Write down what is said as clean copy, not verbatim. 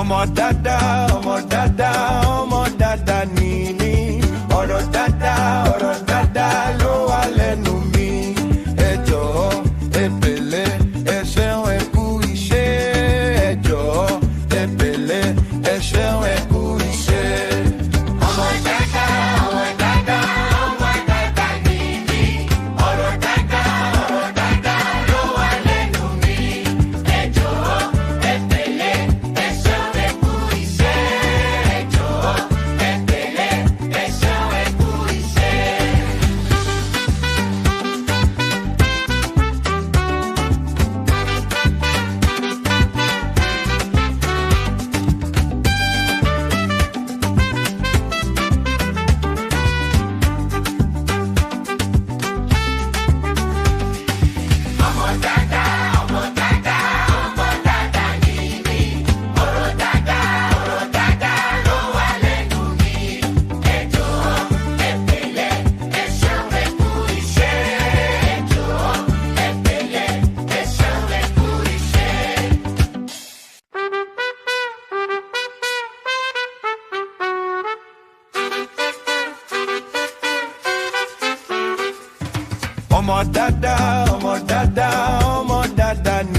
ọmọ dáadáa, ọmọ dáadáa, ọmọ dáadáa ni mí. Ọ̀rọ̀ dáadáa ló wà lẹ́nu mi. Ẹ jọ̀ọ́, ẹ pẹ̀lẹ́, ẹ ṣeun, ẹ kú iṣẹ́. Ẹ jọ̀ọ́, ẹ pẹ̀lẹ́, ẹ ṣeun, ẹ kú iṣẹ́. Ọmọ dáadáa, ọmọ dáadáa, ọmọ dáadáa ni mí. Ọ̀rọ̀ dáadáa ló wà lẹ́nu mi. Ẹ jọ̀ọ́, ẹ pẹ̀lẹ́, ẹ ṣeun, ẹ kú iṣẹ́. Ẹ jọ̀ọ́, ẹ pẹ̀lẹ́, ẹ ṣeun, ẹ kú iṣẹ́. Ọmọ dáadáa, ọmọ dáadáa, ọmọ dáadáa ni mí. Ọ̀rọ̀ dáadáa ló wà lẹ́nu mi. Ẹ jọ̀ọ́, ẹ pẹ̀lẹ́, ẹ ṣeun, ẹ kú iṣẹ́. Ẹ jọ̀ọ́, ẹ pẹ̀lẹ́, ẹ ṣeun, ẹ kú iṣẹ́. Ọmọ dáadáa, ọmọ dáadáa, ọmọ dáadáa ni